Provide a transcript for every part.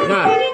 Na.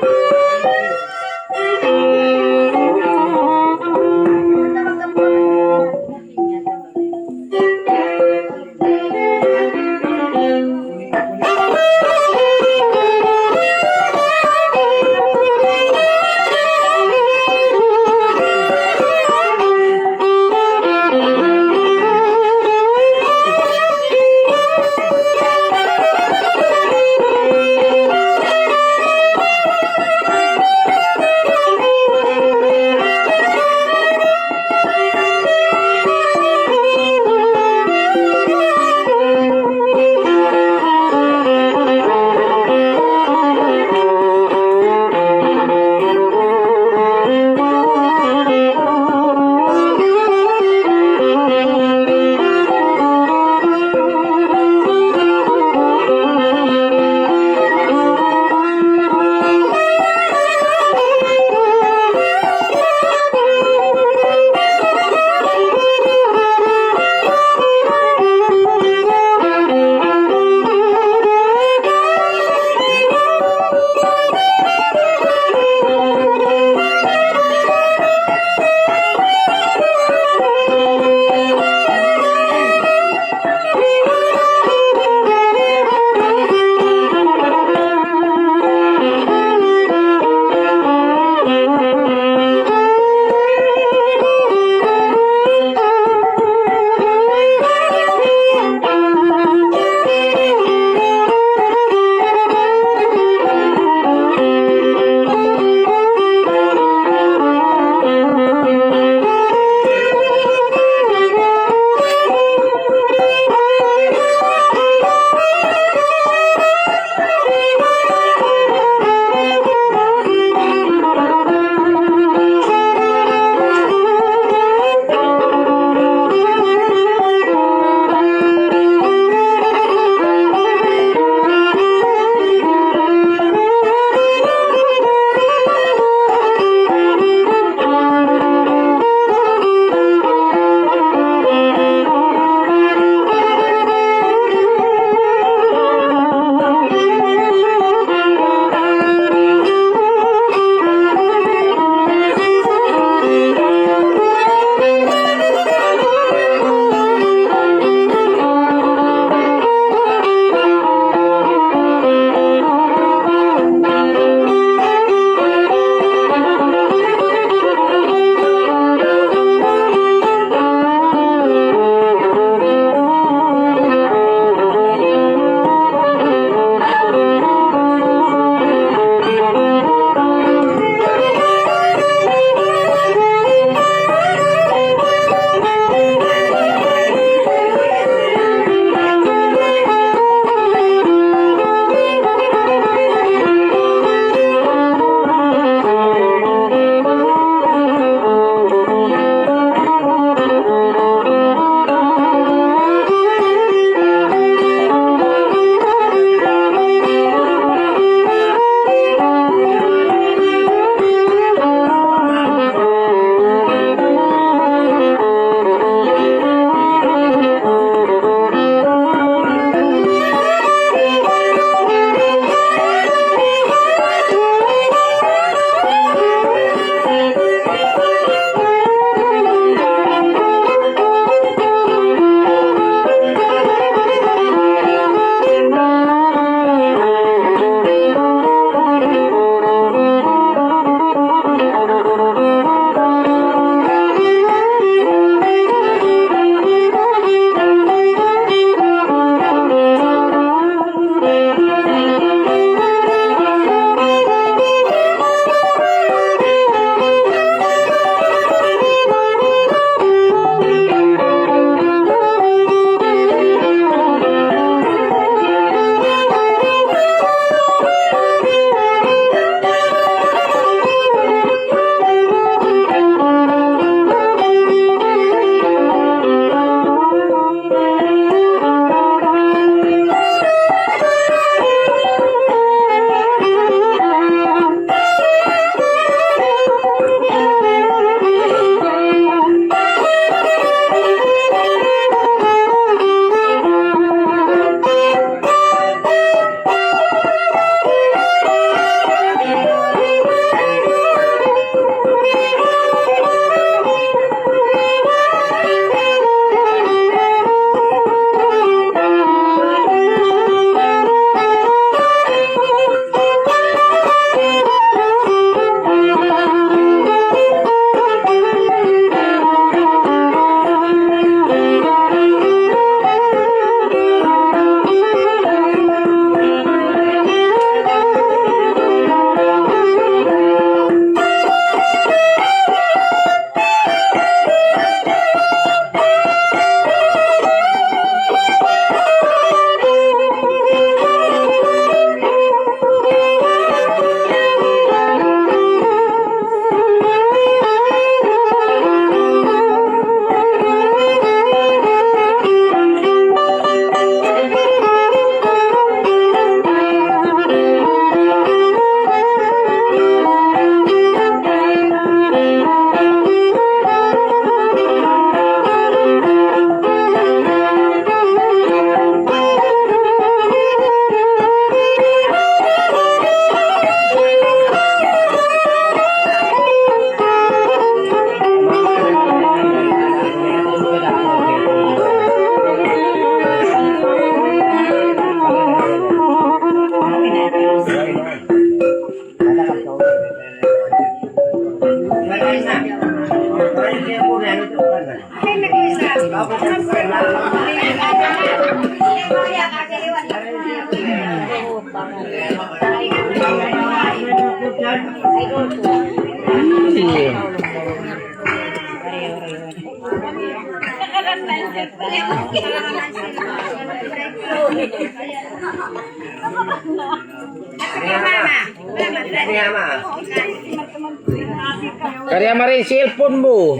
Karya mari cellphone mo.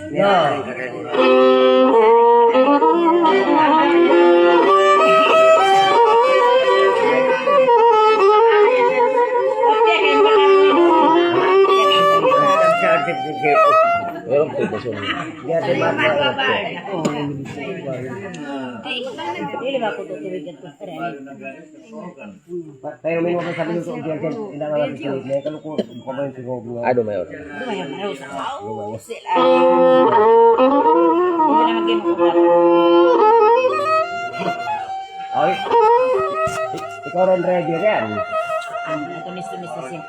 Ya. Biar tayo minum apa sabi untuk biar tidak malah sekali. Kalau kau komen si goblok. Aduh mayor. Oi. Ikaw rin ready rin. Tumis-tumis na siya.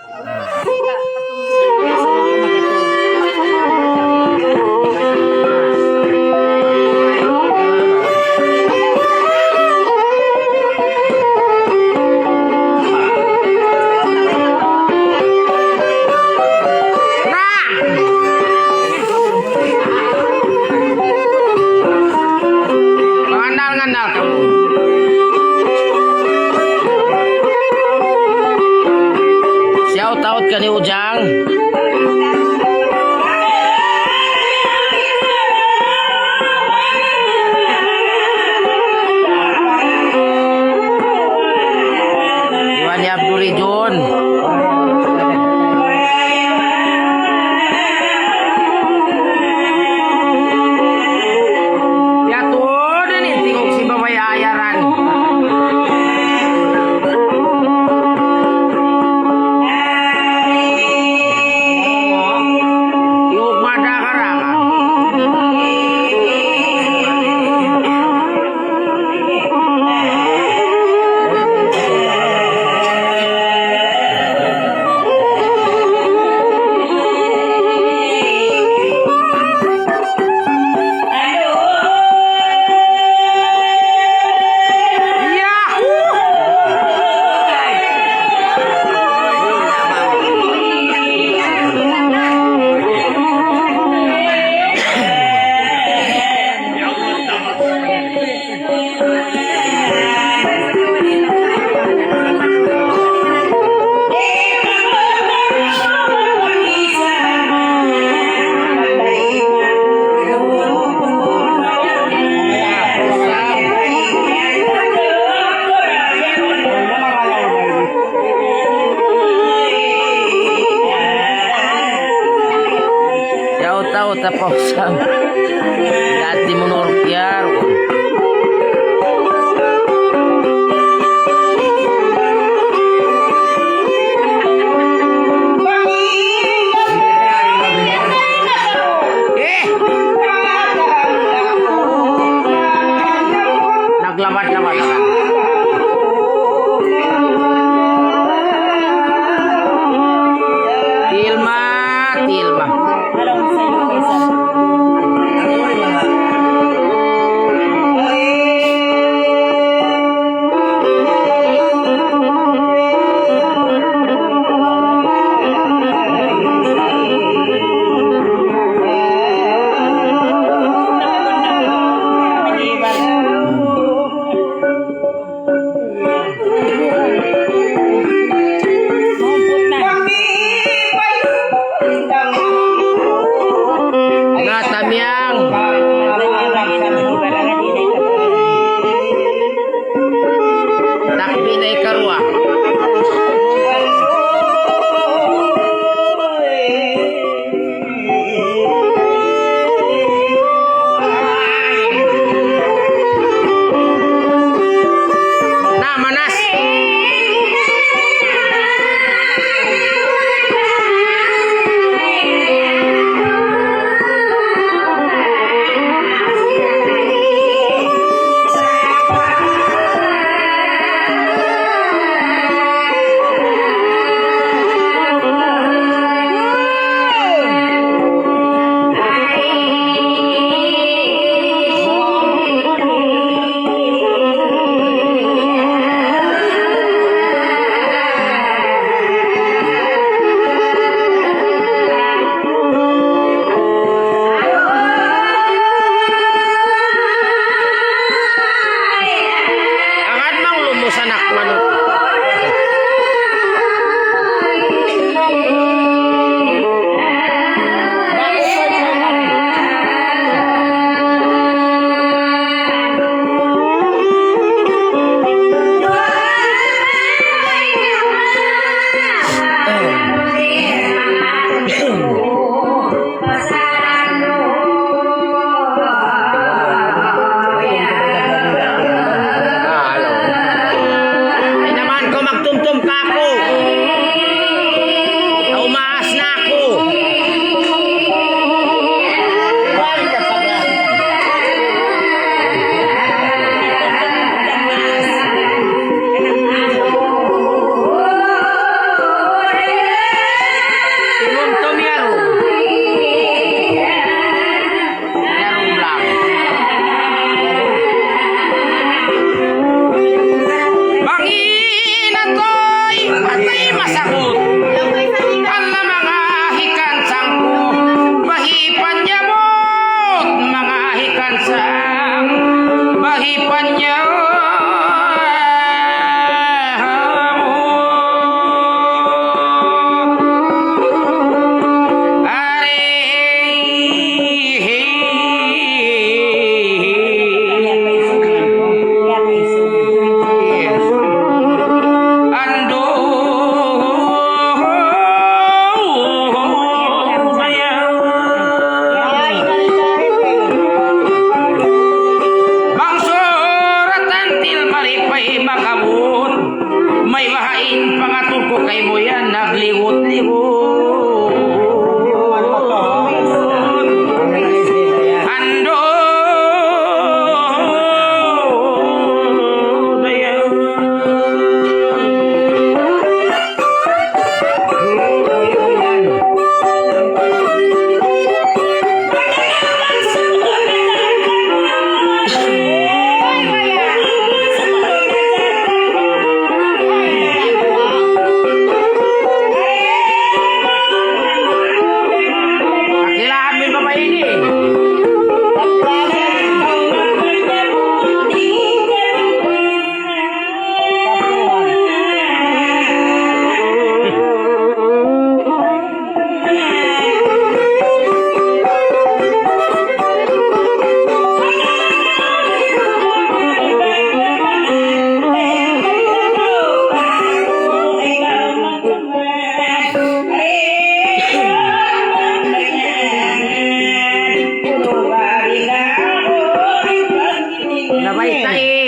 Taut ka ni Ujang. Iwan Abdul Rijun. Ya tuh, ini tingok si babai ayaran. Tahu tapos dati menurut ya naglabat-labat Tilma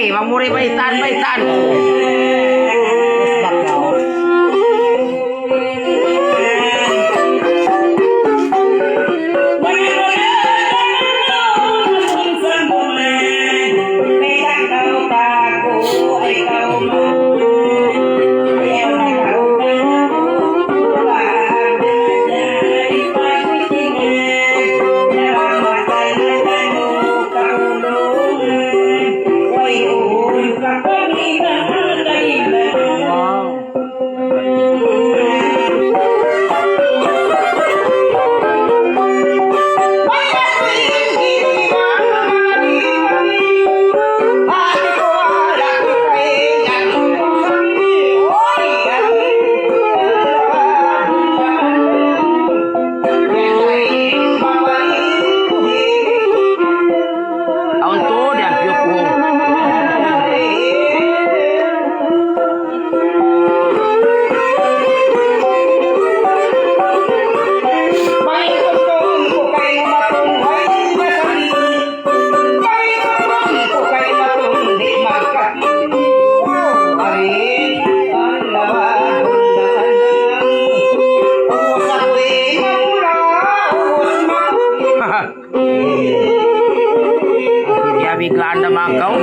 wag mo rin baitan. Biglaan naman kau.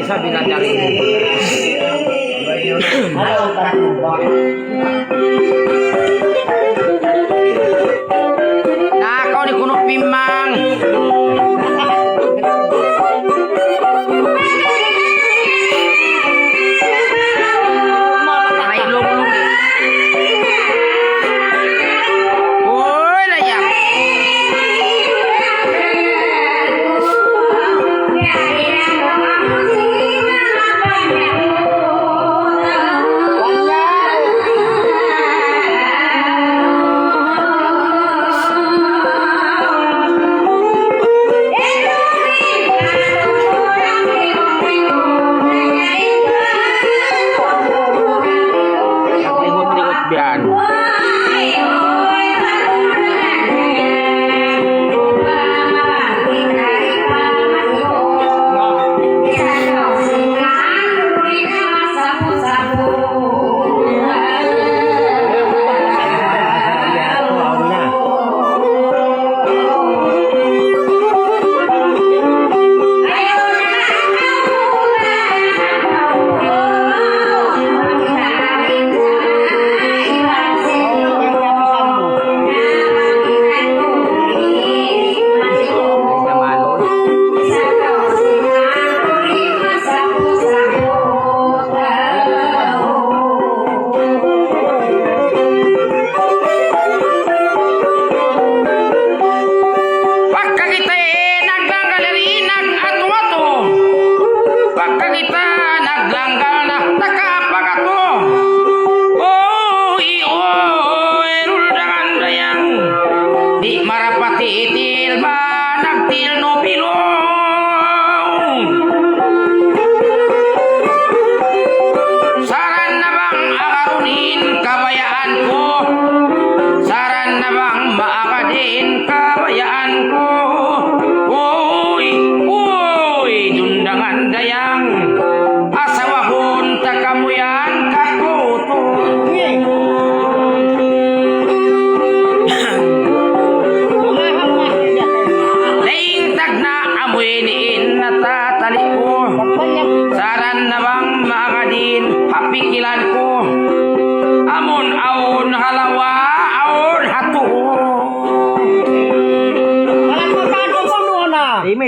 Sabi na dari. Nah, kau di kuno pimang.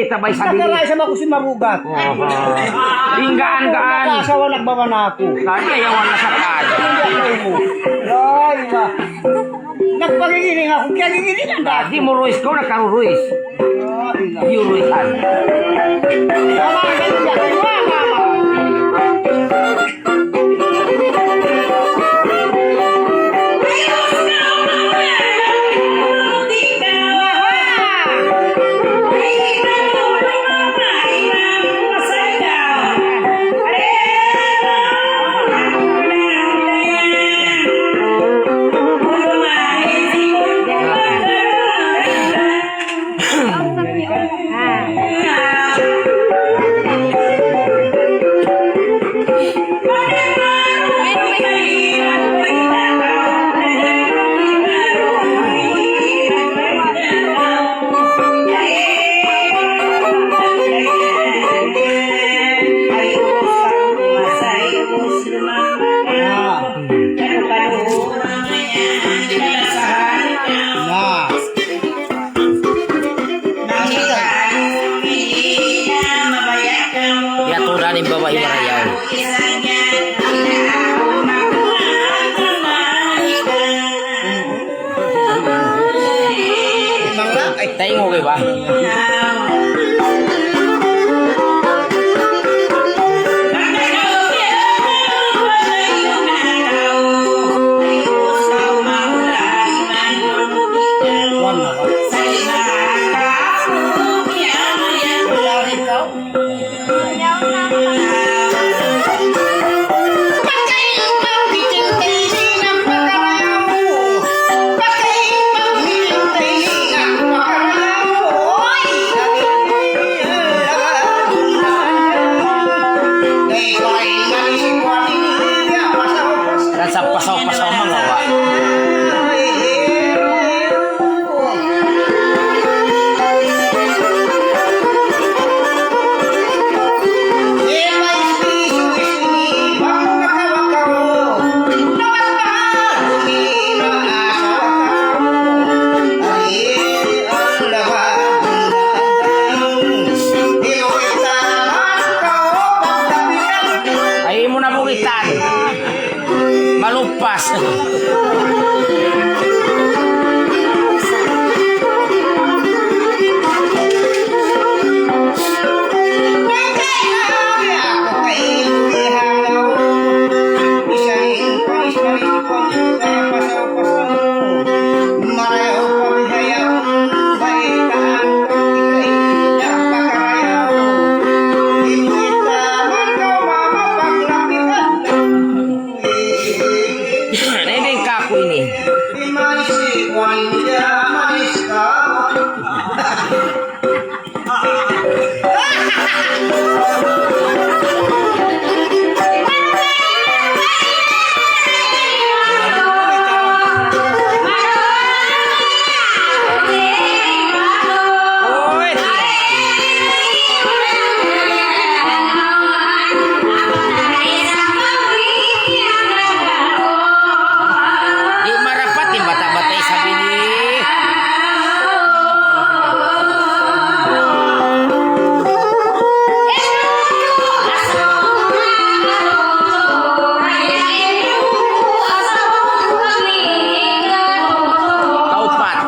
Tabay sa dili. Nakalay sama ko si Marugat. Inggaan-gaan. Nakasawa nagbawa na ako. Kaya yawan na sa kaya. Ay, ba. Nagpagigiling ako. Kaya gigilingan na. Di mo ruiz ko, nakaruruiz. Yung ruizan. Tama, ganun yan. Ano yung kako ini? Oy, di marapat di bata-batay sabi ni. Kaupat.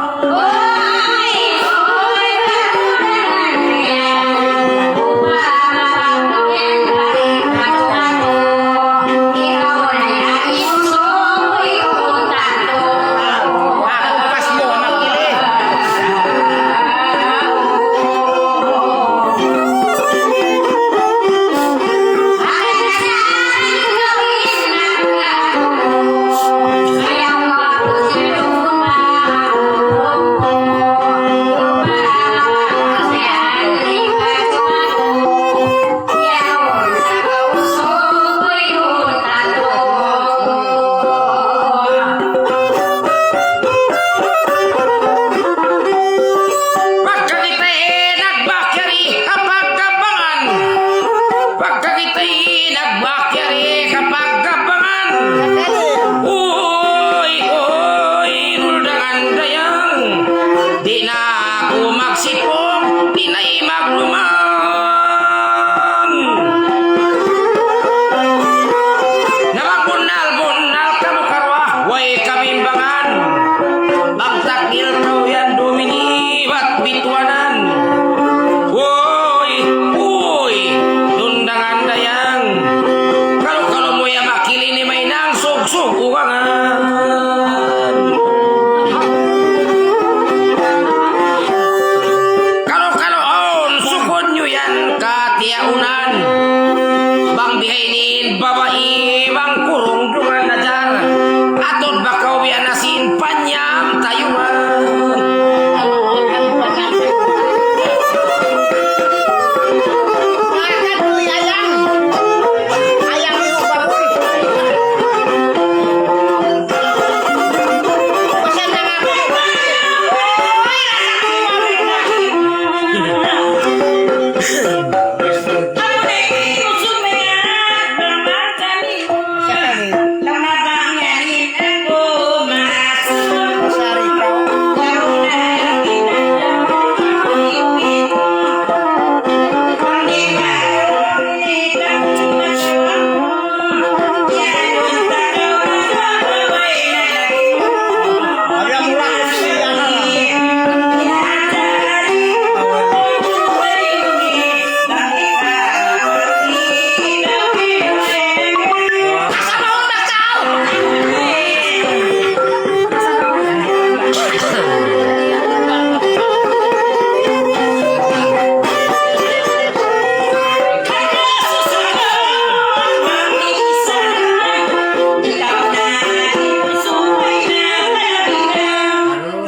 Ako pas mo makili. Pagka kita'y nagbakyari kapag kabangan. Pagka kita'y nagbakyari kapag kabangan. Uy, uy, nuldangan dayang. Di na ako magsipong, di na'y magluman. Namagbunal-bunal kamukarwa, way kamimbangan. Magtakil daw yan dumini at bitwanan. Uy, uy, nundangan dayang. Kalau-kalau mo yung makili ni may nang sug-suguangan. Kalau-kaloon, sukod nyo yan katiaunan. Bang bihainin, babae, bang kurong dungan na dyan. Atod bakaw yan asin panyam tayungan.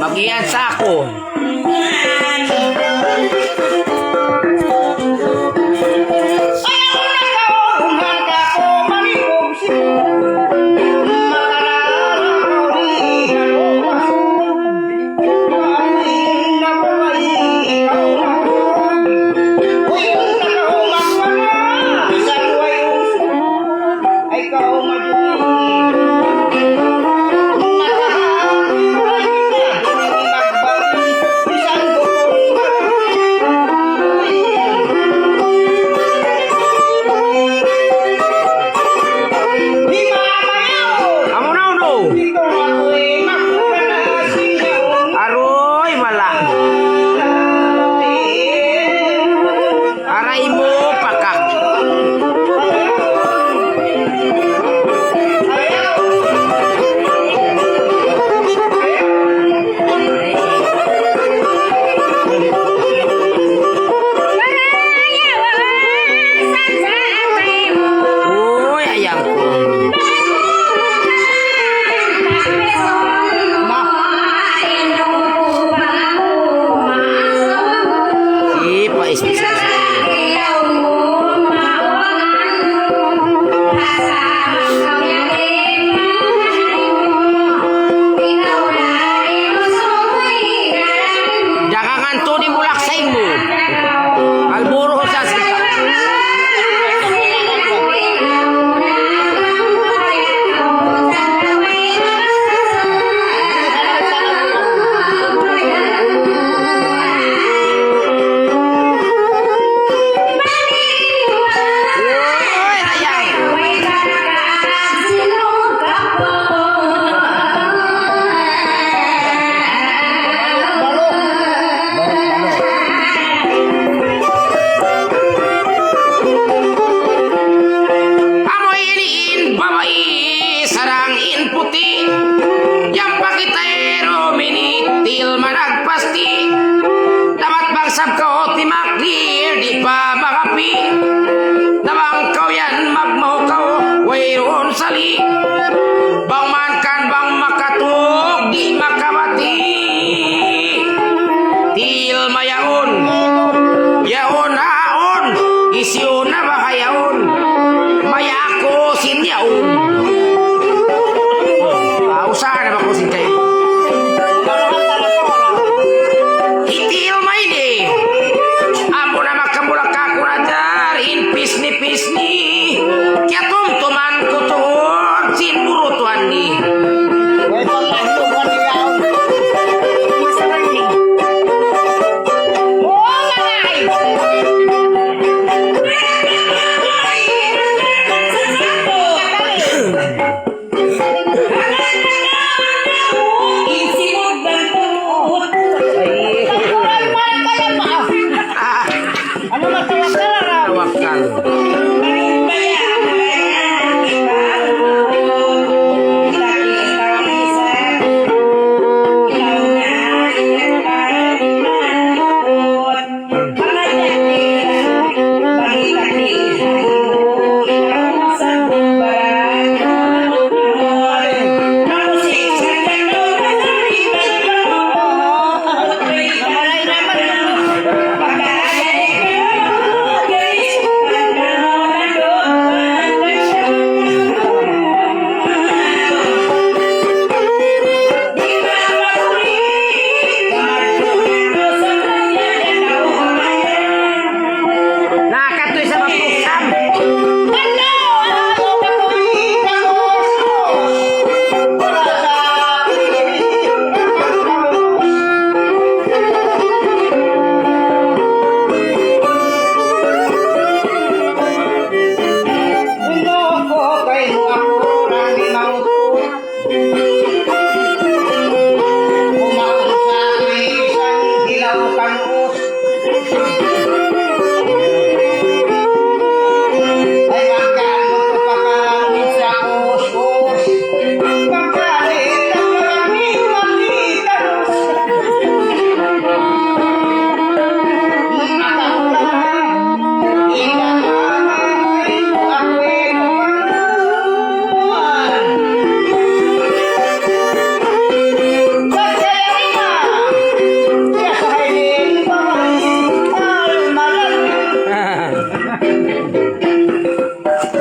Bagian sa ako. sab kao timak di pa makapi nabang kau yan magmaw kau wayroon sali bang man kan bang makatuk di makabati til mayaon yaon haon isyo na bahayaon maya ako sinyaon usaha na ba ko sin kayo itil may di amo na makamulak ka kurajar in pisni kaya tumtuman ko tuhod sin burutuan ni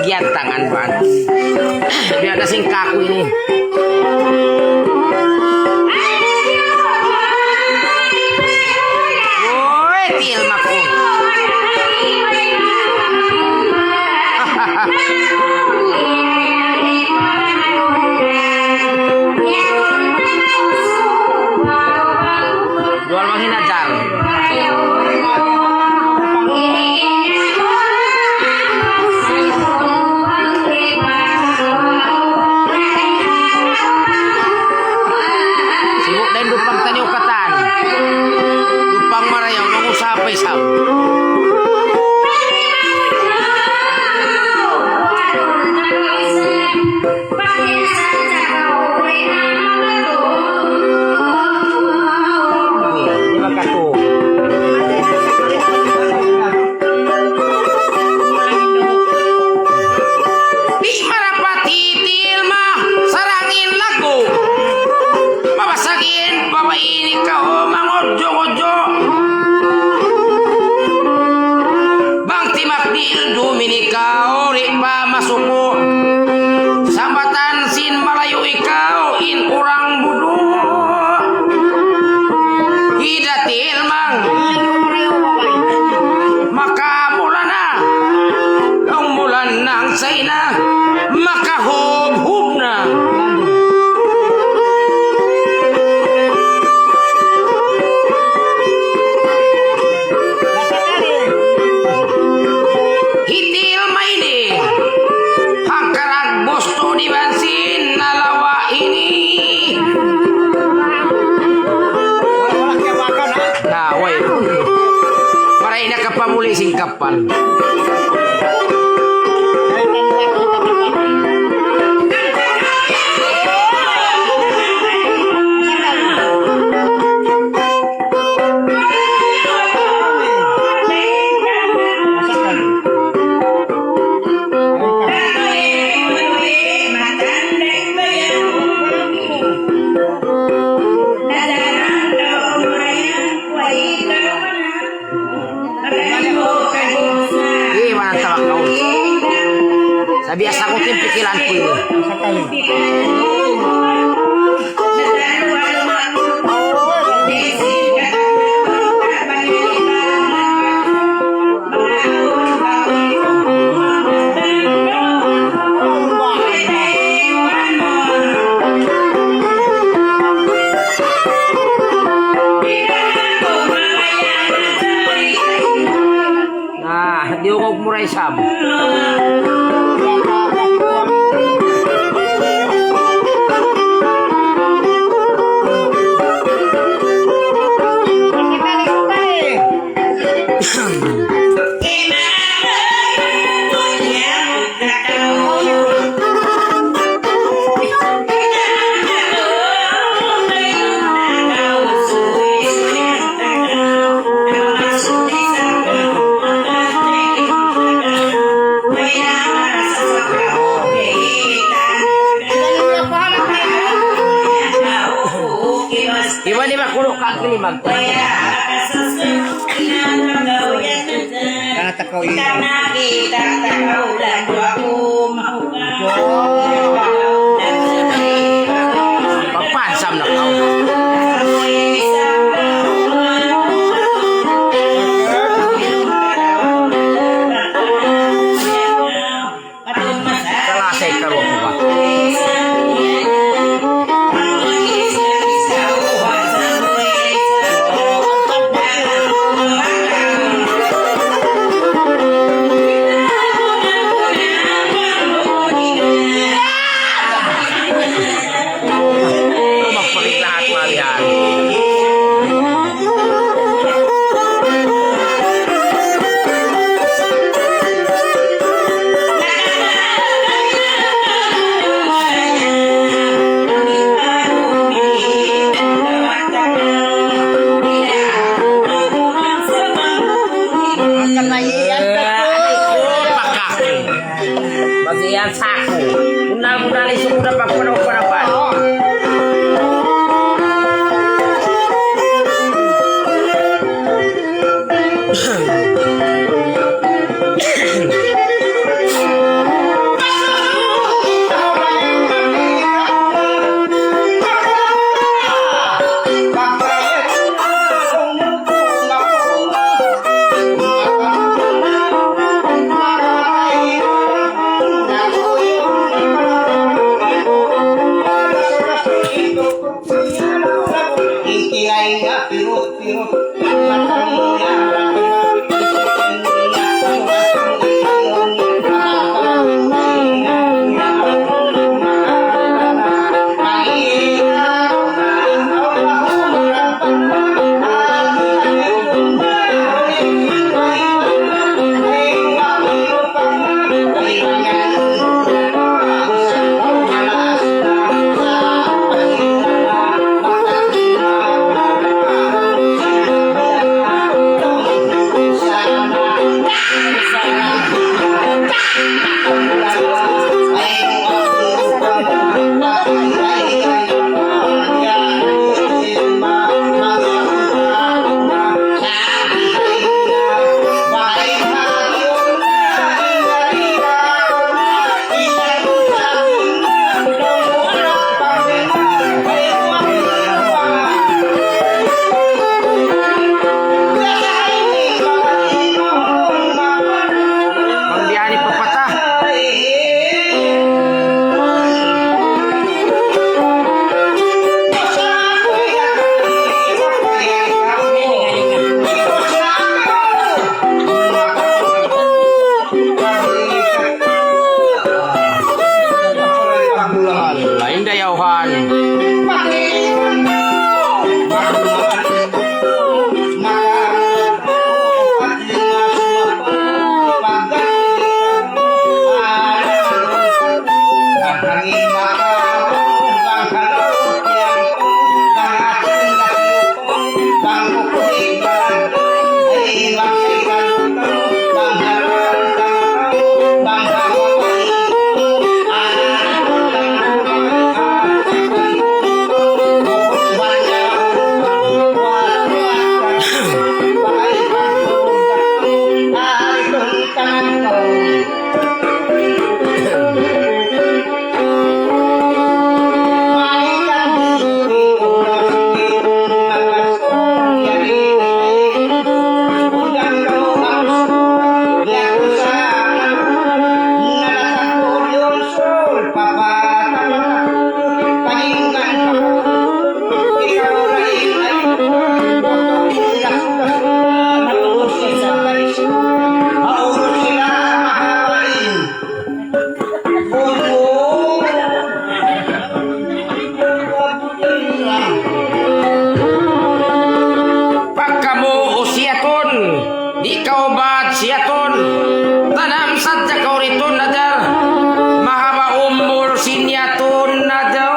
Gian tangan ban biar ada sing kaku ini woi til maku jual mangin ajar sampai sam. Di marapati tilma sarangin lagu. Mabasagin bawa ini kau mangojo-ojo. Dominika ori pa masuko sambatan sin Malayu ikau in orang budu hidatil mang maka mulana ang mulan nang saina maka hub-hubna dibansin nalawa ini nah woi maray na kapamuli sing kapal Nabiasa ko timpikilan ko yun. Nah, diukog mo rin sab. Iwan ni makulok ka kilimag. Takaw ini. Pagpansam na kau. Kalasay karo ko ba? Magpalit lahat malihan. Bagian saku. Undang-undang isu udah pagpanaw-panawan. Pagkamu usiaton, di kau bat siaton, tanam saja kau ritun najar, mahaba umur sinyatun najar.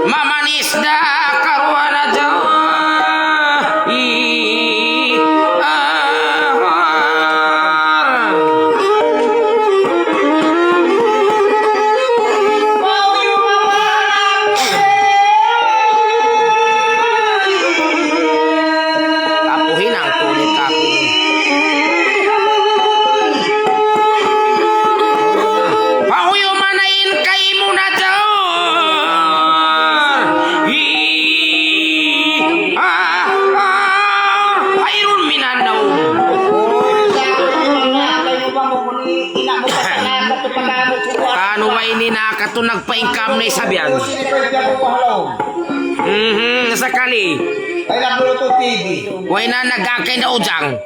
Mamanis dah karuan aja. Kapuhin ang kulit kapo. Pahuyo manain kay mo na daw. Ayron minanaw. Kano ba ini nakato nagpa-income na isabihan? Nasakali. Ay nagluto TV. Way na nagakay na ujang.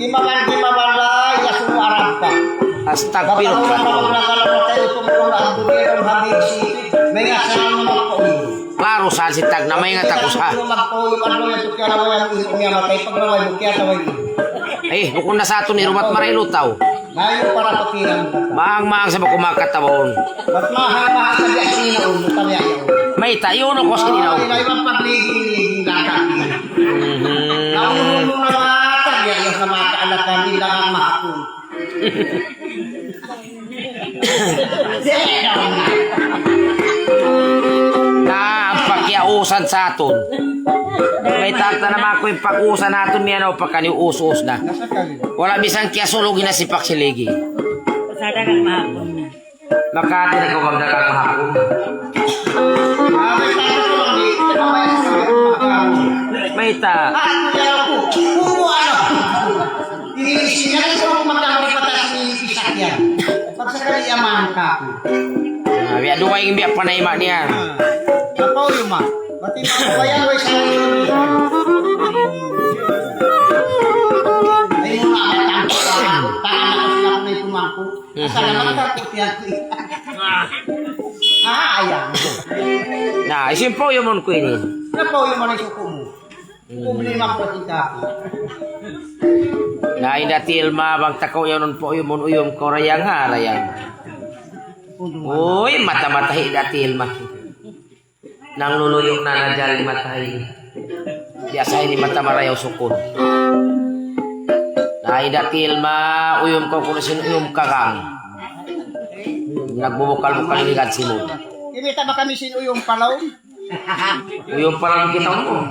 Gimaman la ya sumarang pa. Astagfirullah. Klaro saan si Tag na may nga takos ha. Eh, bukod na sa ato ni Rumat Maray Lutaw. Maang sa makumakatawon. Ba't mahaba sa biyasin na ulo kami ayaw? May tayo no ko sininaw. Ay, ibang pagliging gagawin. Naunong na mga tabi ayaw sa mga kaalatan nila ang mahapon. Napakiausan sa aton. May tata naman ako yung pag-usan natin niya na pagka us-us na. Nasa kali. Wala bisang kiasulogin na si Paksiligi. Pasada kang mahapon na. Makati na kawag na kang mahapon. May tayo ko lang di. Mamaya sa May ta. Inisinyan ko kung magkakaroon patas ni Isakyan. Pag sa kaliyaman ka ako. Biya duwa yung biya panayma niya. Napaw yung ma. Pati mabayan ko isang ay mo na ang tampo. Tangan na kasi ako na ipumangko. Asala makatapot yan ko. Ayang. Na, isimpo yung mon ko ini. Napaw yung mga isuko mo. Problema ko kita ako. Na inatil mabang takaw yun nun po yung mon uyong ko rayang ha, rayang. Uy, mata-matahi datil ma. Nang luluyong na nadyan ni matahi. Biasa ini mata marayaw sukon. Na datil ma uyong ko kung sin uyong kakang. Nagbubukal-bukal ni Gadsimon. Kinita ba kami sino yung palaw? Uyong palang kita mo.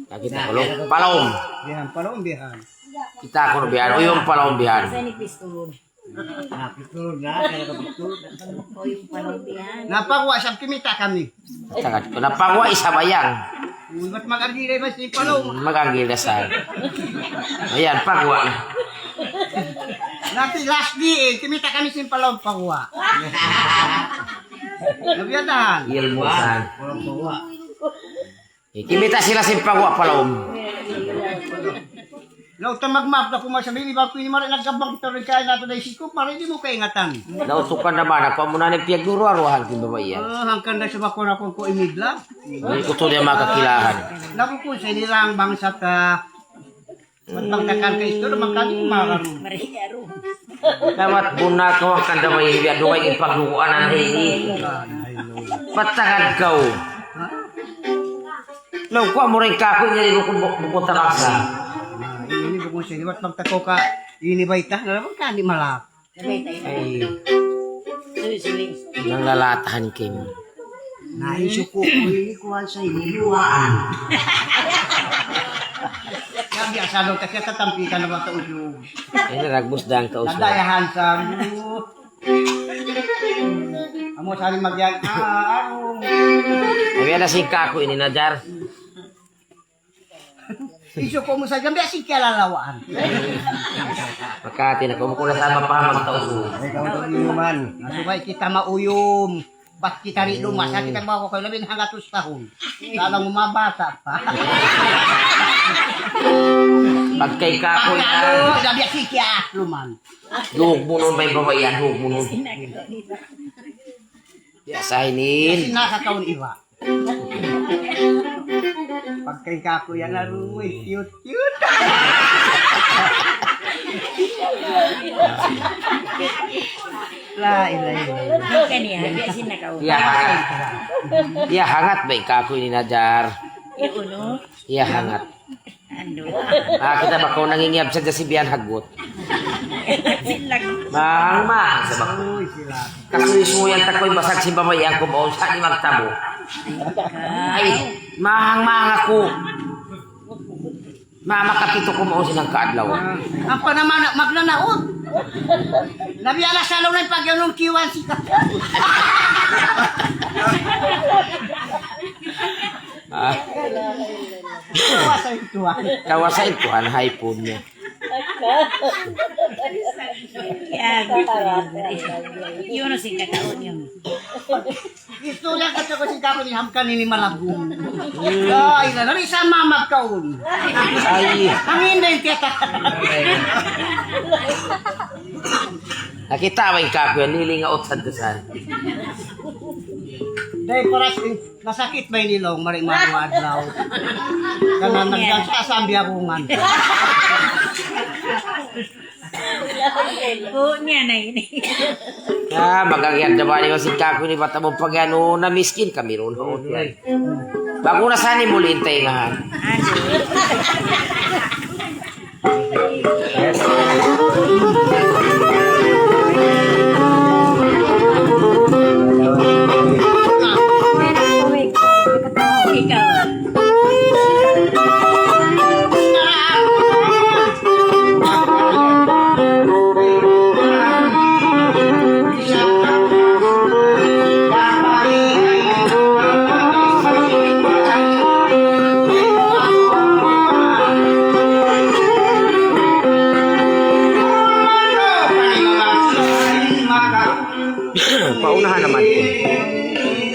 Nakita ko lang. Palawom. Bihan, palaw bihan. Kita ko na bihan. Uyong palawom bihan. Sa ni pistolon. Pistol na, kaya ka pistol. O yung panumpihan. Napagwa siyang kimita kami. Tagat ko. Napangwa isa bayang. Uy, ba't mag-agilay ba si palaw? Magagila sa. Ayan, pagwa. Nanti last day kimita kami si palaw pagwa. Nabiyadahan. Ilmo saan. Walang bawa. Kimita sila si pagwa palawom. Laut magmap na kumasabi, iba ko ini mara nagkabang ito rin kaya nato na isikop, mara hindi mo kaingatan. Nausukan naman. Nagpamuna ng piyag duro-aruhan kung babae yan. Hanggang na sa bako na kung ko imidla. Hindi ko to niya makakilahan. Naku sa nilang bangsat matbangtakan ka ito, naman kami kumararo. Mariaro. Dapat buna ko ang kandamay. Biya duway ipaglukuan ang hini. Patangad ka o. Law ko mo rin kako niya kung bukunta ka sa. Ini ko sa ibat magtako ka, ini ba ita? Naman ka, di malak. Sabay tayo. Ay, Susiling. nang lalatahan kayo. Naisuko ko, ini kuhan sa iniluwaan. Kaya biasa daw, kasi tatampi ka na ba ito ulo? Ay, naragbos dang kauswa. Nadayahan sa mo. Amo sa rin magyan, arong. Ay, na si kako ini najar. Isuko mo sa gambi, asing kialalawaan. Makati na kung na sa mapamag tauso. Ay, kawang inuman. Nasubay kita mauyom. Ba't kita rin lumas? Kita ba ako kayo labing hangatos tahon? Lalang umabasa pa. Pag kay kako yan, Pagkalo, labi at sikias luman. duhog mo nun may babae yan, duhog mo nun. Yasainin. Kasi nasa taon iba. Pagkay kako yan na rumoy, cute. Lain. Kaniya, biasin na ka. Iya hangat. Iya hangat ba kako ni Najar? Iuno. Iya hangat. Ando. Kita bakaw nangingiyab sa si Bian Hagot. Silag. Mahang sa bako. Uy, sila. Kasulis mo yan takoy basag si babae ang kubaon sa di magtabo. Ay, mahang ako. Mamakapito ko mo silang kaadlaw. Ang panaman magnanaot. Nabiyala sa launan pag yung kiwan si Ah, Kawasan ito kawasain ko ang hypon niya. Yan. Yun ang singkataon yun. Ito lang kasi ko si Kapo ni Hamkan ni Malabong. Ay, na isa mamag kaon. Ay, Ang hindi kita. nakita ba yung kako yan? Nilingaot sa dusan. Dahil para nasakit ba yung nilong marimang adlaw. Kanan nagdang sa asambiyakungan. Oo niya na yun. Magagyan na ba niyo si kako ni bata mo pag ano na miskin kami ron. Bago na sani mo lintay nga. Ando. Ikaw. Paunahan naman ko.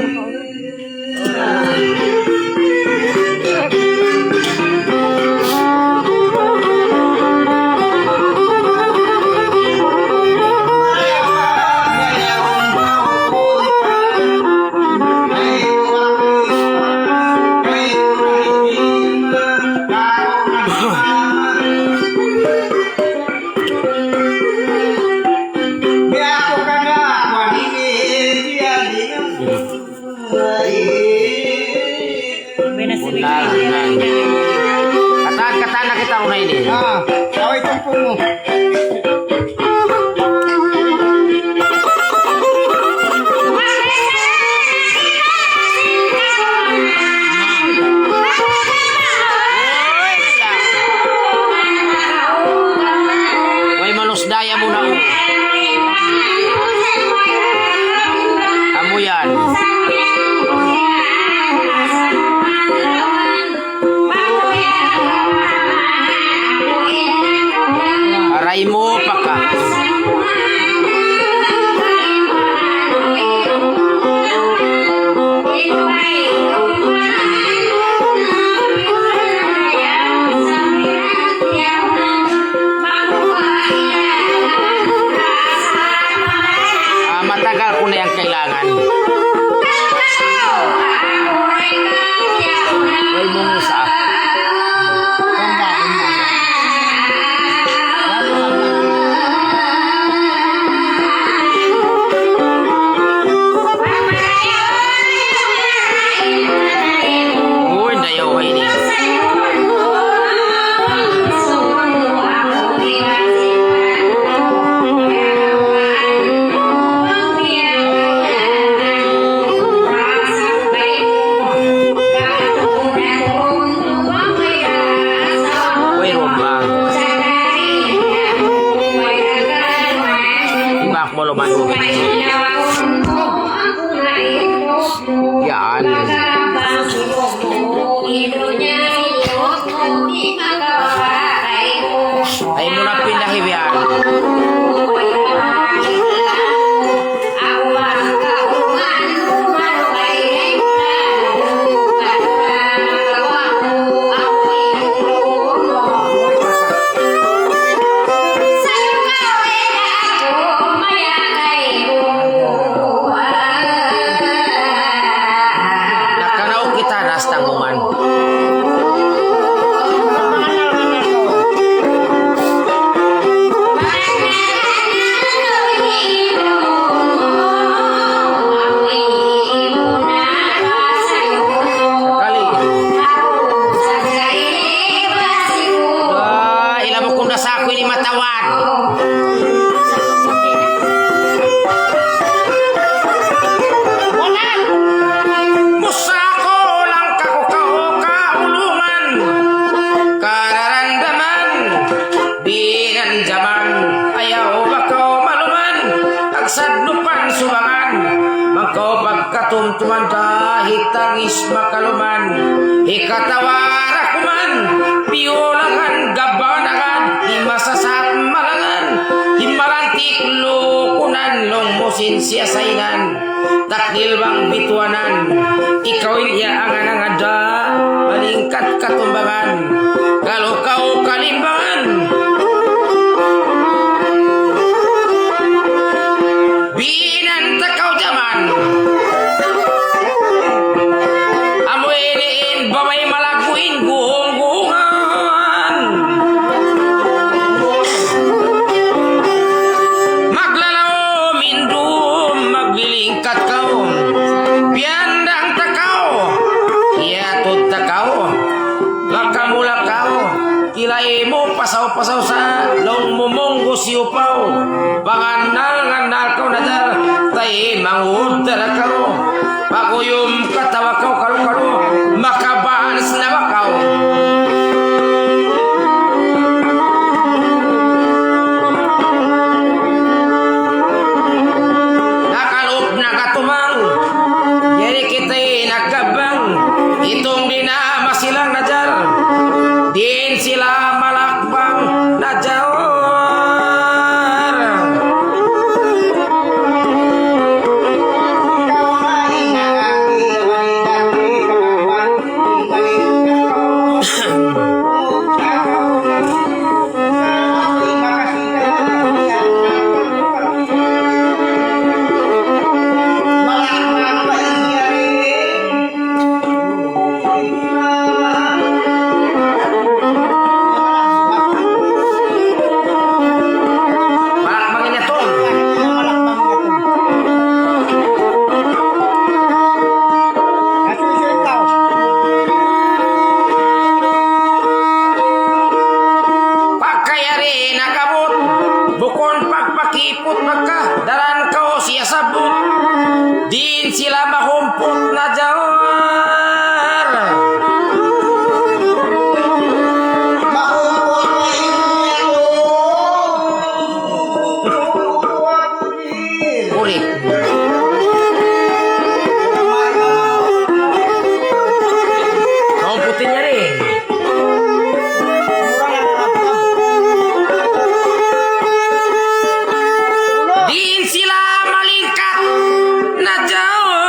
Kataan na kita unay ni. Away tumpong mo. Way malos daya mo na. Amo yan. Aray mo pa ka. Matagal ko na yung kailangan. Way mo sa. Uy, dayaw ay ni. Uy, rombang. Ibak mo luman mo. Yan. Ay mo na pinahibian. kahit tangis makaluman, ikatawara kuman, piulangan, gabanagan, himasasat malangan, himalantik lukunan, longmusin siya sainan, takdil bang bituanan, ikawin iya angan-angada, malingkat katumbangan, kalau kau kalimbangan, binan takau zaman, amuinin babay malaguin guhong-guhungan, maglalao mindum maglilingkat kau, piandang takau, iatod takau, makamula kau, kilay mo pasaw-pasaw sa long mumonggo siupaw, panganal-nganal kau nadar, tayo mangud kau, paguyom katawa kau kalu-kalu, makabaanas na ba kau? Nakaloob na katumang, jadi kita'y nagkabang, itong dinama silang nadar, din sila malakbang nadar. Bukon pagpakipot magka, daran kau siya sabot, din sila mahumpot na jawar. Ulit. Mahumputin niya rin. Din sila malingkat na jauh.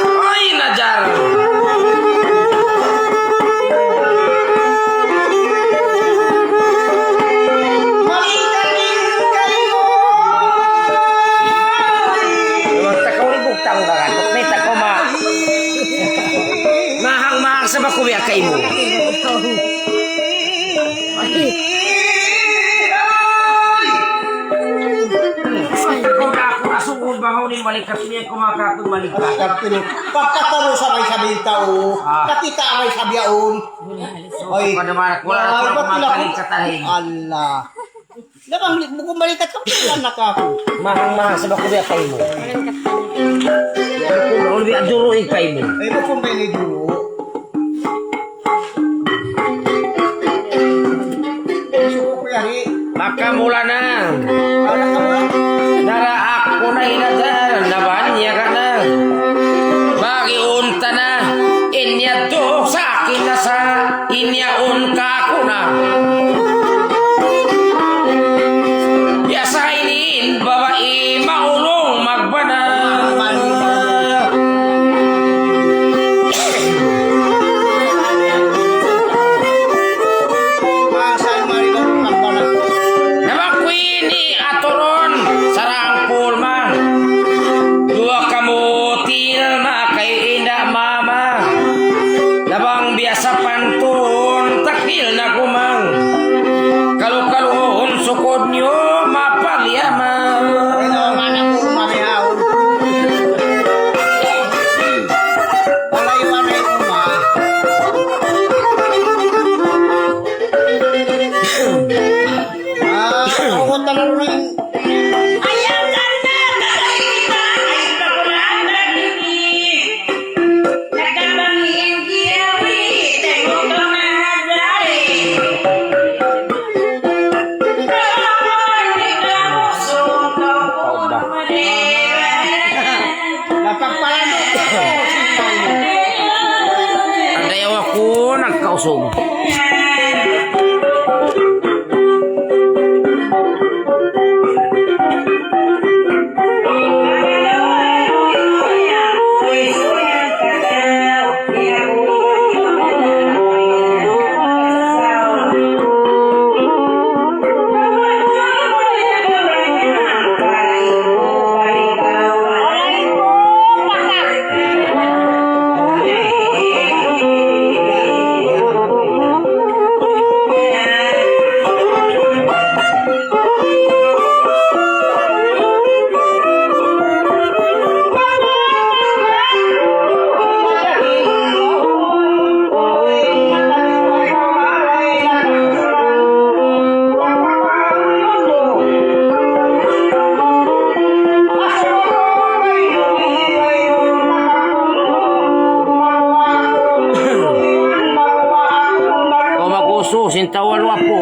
Oy najar. Takaw rin bugtang bagan. May takaw mahang-mahang sa bakuya kay mo. Kung bahaw ni malikat niya kumakakong malikat. Pagkataro sabay sabihin tao, nakita may sabiyaon. Oy, Panaman wala na ko kumakaling katahin. Allah. Labang kung balikat ka, anak ako. Mahang-mahang sa bakuya kay mo. Kung ulwi aduruin kay mo. Ay, mo kung may duro. Suko ko yari. Makamula na. Anak ka ba? Naraak ko na inadal. Nabanya ka na. Bagiunta na. Inya to sa akin na sa inyaon ka ko na. Yasainin babae maulong magbana. Masal marinog ang balat. Nabakwini atoron sarang pulma. Napagpalano ko. Andayaw ako nagkausog. Sintawan wapo.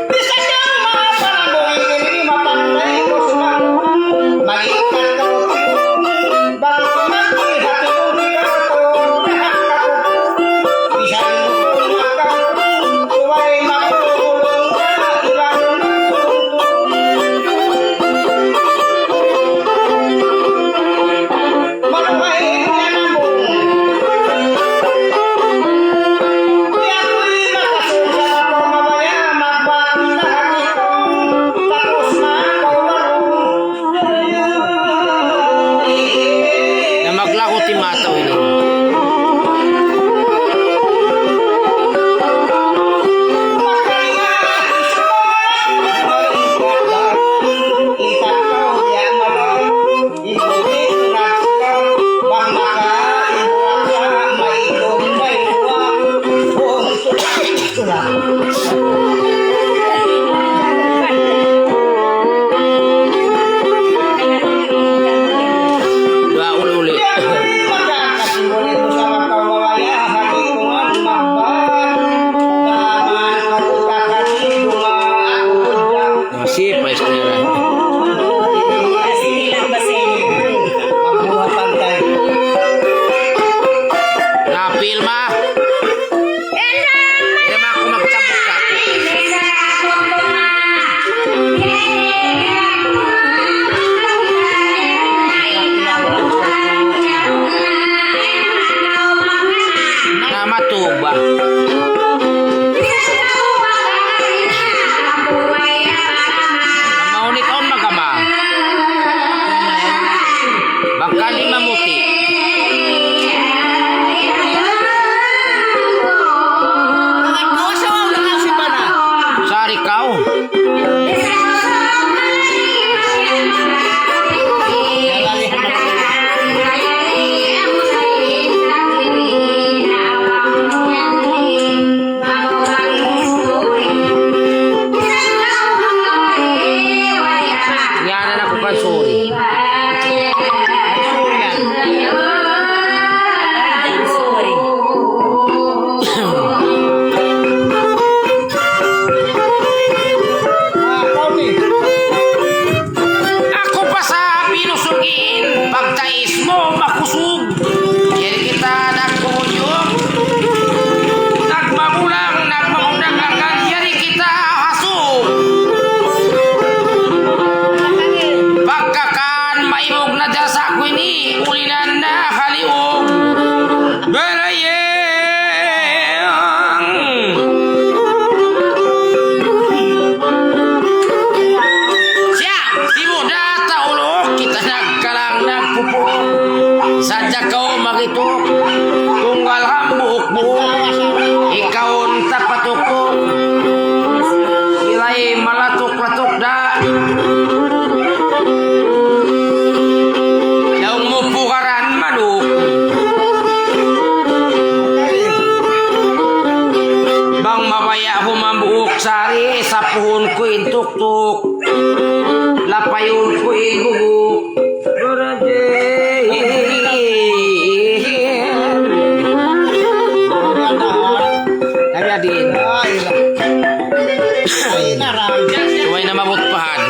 Bisa niyang mga parabong ini mapantay ko sumang maikat ka bang tumaki hati ko di ako bisan mo kumakang suway makulong ka ibang maluhay yan ang kaya ko'y makasulat ko mamaya magbakilahan ito tapos makawalo Na maglako ti mataw ini. Dua uli-uli. Masih pa istera. Kasi nilang basin. Napil ma. Hindi ma ako magtabok ka. Na matuba. Maunit on magama. Bangkali mamuti. Sari kau. Yan na ako pa sorry. Sorry. Ako pa sa pinusugin, pagtais mo makusog. Yan kita nagkunyong. Nagmagulang, nagmagulang akan yari kita hasog. Pagkakan maimog na dyan sa kwini, ulinan na kaliog. Berayang. Siya, si Buddha taulok, kita nagkalang nagpupo. Sadya kau magitok, tunggal hambuk-buk. Ikaw tapatukok, sila'y malatok-latok da. Daung mo pukaran manok, bang mabaya humambuok sari sa puhon ko intuktok. Lapayon ko ibugok. Kami adin. Suway na mabutpahan.